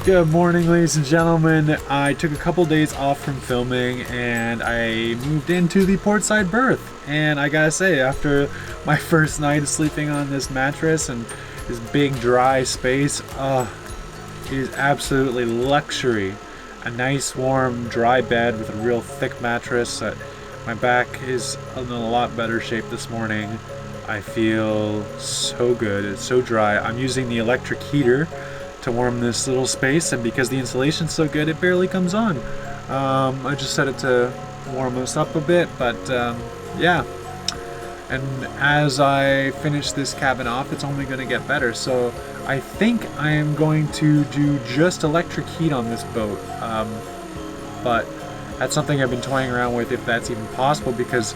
Good morning, ladies and gentlemen. I took a couple days off from filming and I moved into the portside berth. And I gotta say, after my first night of sleeping on this mattress and this big dry space, it is absolutely luxury. A nice warm dry bed with a real thick mattress. My back is in a lot better shape this morning. I feel so good. It's so dry. I'm using the electric heater to warm this little space, and because the insulation's so good, it barely comes on. I just set it to warm us up a bit, but yeah. And as I finish this cabin off, it's only going to get better. So I think I am going to do just electric heat on this boat. But that's something I've been toying around with, if that's even possible, because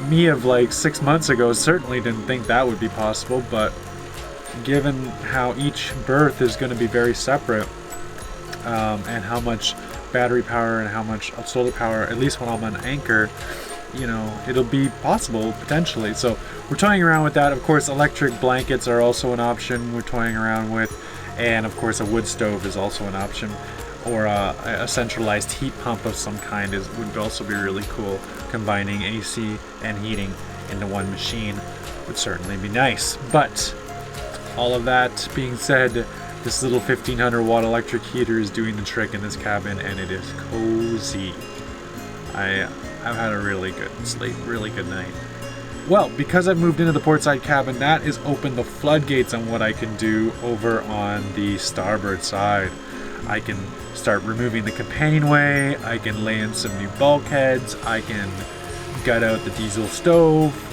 me of like 6 months ago certainly didn't think that would be possible. But given how each berth is going to be very separate, and how much battery power and how much solar power, at least when I'm on anchor, you know, it'll be possible potentially. So we're toying around with that. Of course, electric blankets are also an option we're toying around with, and of course a wood stove is also an option, or a centralized heat pump of some kind would also be really cool. Combining AC and heating into one machine would certainly be nice. But all of that being said, this little 1500 watt electric heater is doing the trick in this cabin, and it is cozy. I've had a really good sleep, really good night. Well, because I've moved into the portside cabin, that has opened the floodgates on what I can do over on the starboard side. I can start removing the companionway, I can lay in some new bulkheads, I can gut out the diesel stove.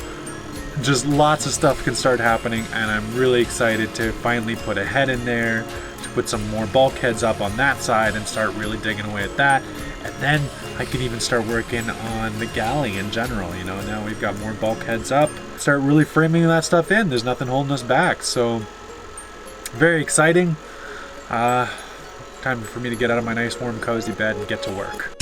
Just lots of stuff can start happening, and I'm really excited to finally put a head in there, to put some more bulkheads up on that side and start really digging away at that. And then I can even start working on the galley in general. You know, now we've got more bulkheads up, start really framing that stuff in. There's nothing holding us back. So very exciting. Time for me to get out of my nice warm cozy bed and get to work.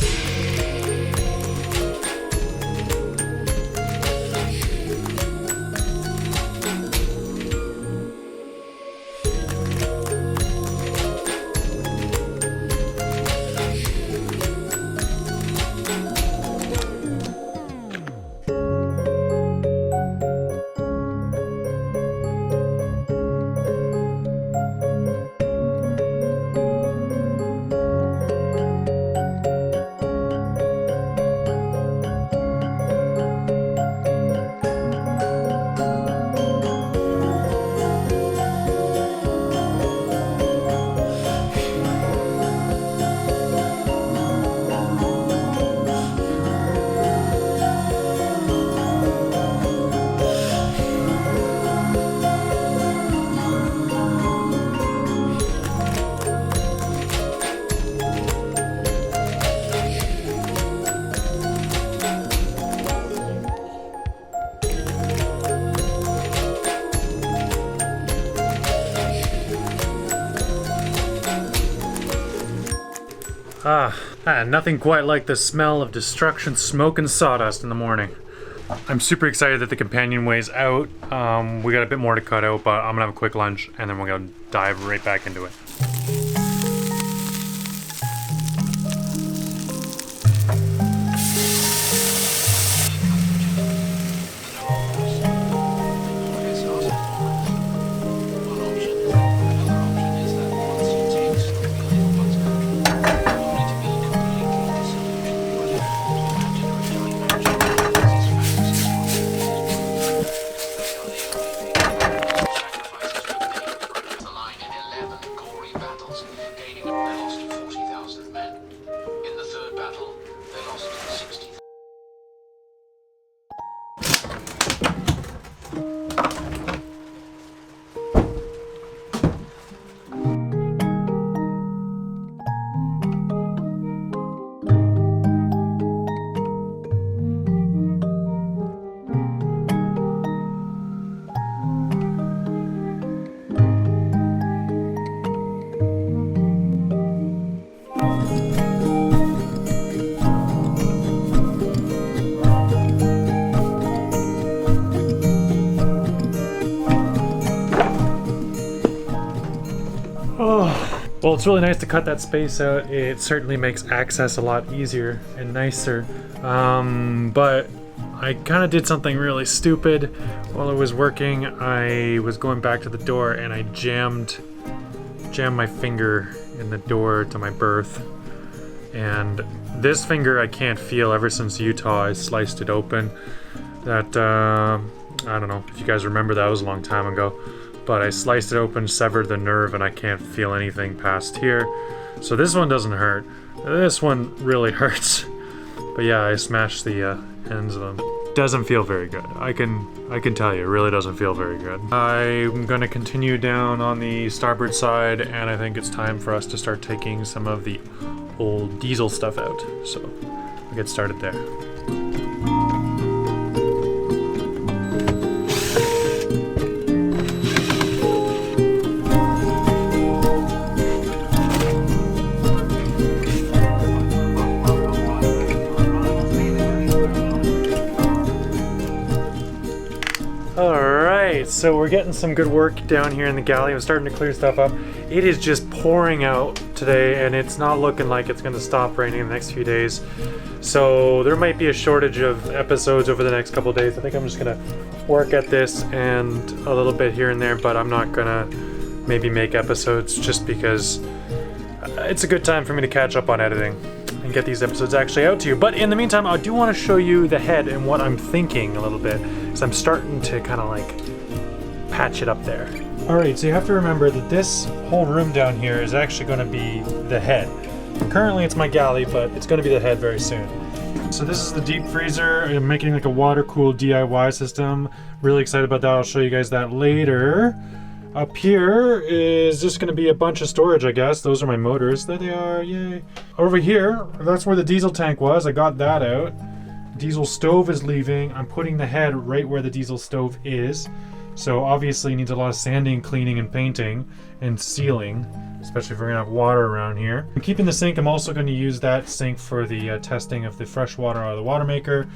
Nothing quite like the smell of destruction, smoke, and sawdust in the morning. I'm super excited that the companionway's out. We got a bit more to cut out, but I'm gonna have a quick lunch and then we're gonna dive right back into it. Well, it's really nice to cut that space out. It certainly makes access a lot easier and nicer. But I kind of did something really stupid while I was working. I was going back to the door and I jammed my finger in the door to my berth. And this finger I can't feel ever since Utah. I sliced it open. That, I don't know if you guys remember, that was a long time ago. But I sliced it open, severed the nerve, and I can't feel anything past here. So this one doesn't hurt. This one really hurts. But yeah, I smashed the ends of them. Doesn't feel very good. I can tell you, it really doesn't feel very good. I'm gonna continue down on the starboard side, and I think it's time for us to start taking some of the old diesel stuff out. So we'll get started there. Alright, so we're getting some good work down here in the galley. I'm starting to clear stuff up. It is just pouring out today, and it's not looking like it's going to stop raining in the next few days. So there might be a shortage of episodes over the next couple days. I think I'm just going to work at this and a little bit here and there, but I'm not going to maybe make episodes just because it's a good time for me to catch up on editing and get these episodes actually out to you. But in the meantime, I do want to show you the head and what I'm thinking a little bit, because I'm starting to kind of like patch it up there. Alright, so you have to remember that this whole room down here is actually going to be the head. Currently it's my galley, but it's going to be the head very soon. So this is the deep freezer. I'm making like a water-cooled DIY system. Really excited about that. I'll show you guys that later. Up here is just going to be a bunch of storage, I guess. Those are my motors. There they are, yay. Over here, that's where the diesel tank was. I got that out. Diesel stove is leaving. I'm putting the head right where the diesel stove is. So obviously it needs a lot of sanding, cleaning, and painting, and sealing, especially if we're gonna have water around here. I'm keeping the sink. I'm also going to use that sink for the testing of the fresh water out of the water maker.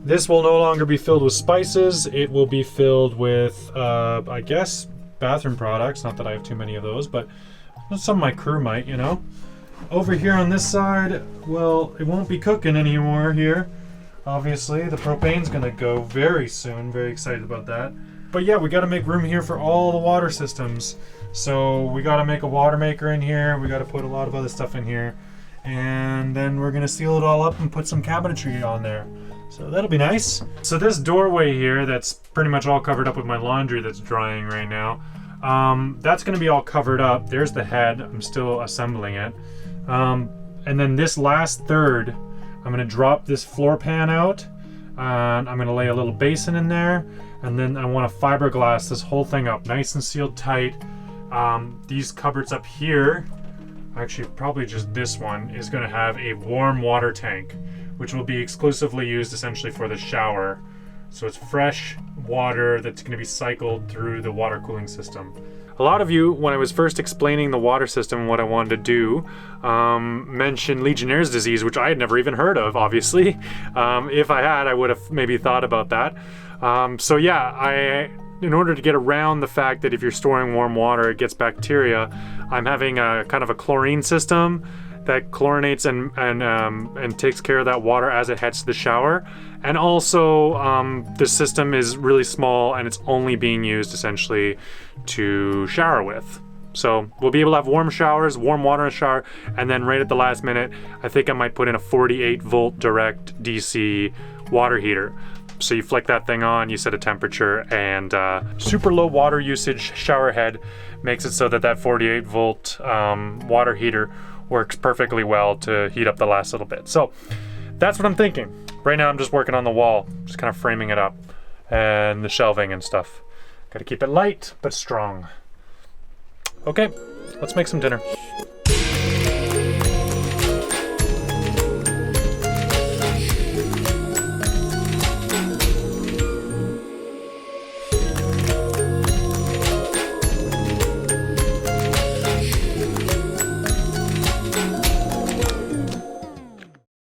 This will no longer be filled with spices. It will be filled with, I guess, bathroom products. Not that I have too many of those, but some of my crew might, you know. Over here on this side, well, it won't be cooking anymore here. Obviously, the propane's gonna go very soon. Very excited about that. But yeah, we gotta make room here for all the water systems. So we gotta make a water maker in here. We gotta put a lot of other stuff in here. And then we're gonna seal it all up and put some cabinetry on there. So that'll be nice. So this doorway here, that's pretty much all covered up with my laundry that's drying right now. That's gonna be all covered up. There's the head, I'm still assembling it. And then this last third, I'm gonna drop this floor pan out, and I'm gonna lay a little basin in there, and then I want to fiberglass this whole thing up, nice and sealed tight. These cupboards up here, actually probably just this one, is gonna have a warm water tank, which will be exclusively used essentially for the shower. So it's fresh water that's gonna be cycled through the water cooling system. A lot of you, when I was first explaining the water system and what I wanted to do, mentioned Legionnaire's disease, which I had never even heard of, obviously. If I had, I would have maybe thought about that. So yeah, in order to get around the fact that if you're storing warm water, it gets bacteria, I'm having a kind of a chlorine system that chlorinates and takes care of that water as it heads to the shower. And also, the system is really small and it's only being used essentially to shower with. So we'll be able to have warm showers, warm water in the shower, and then right at the last minute, I think I might put in a 48 volt direct DC water heater. So you flick that thing on, you set a temperature, and super low water usage shower head makes it so that that 48 volt water heater works perfectly well to heat up the last little bit. So that's what I'm thinking. Right now I'm just working on the wall, just kind of framing it up, and the shelving and stuff. Gotta keep it light, but strong. Okay, let's make some dinner.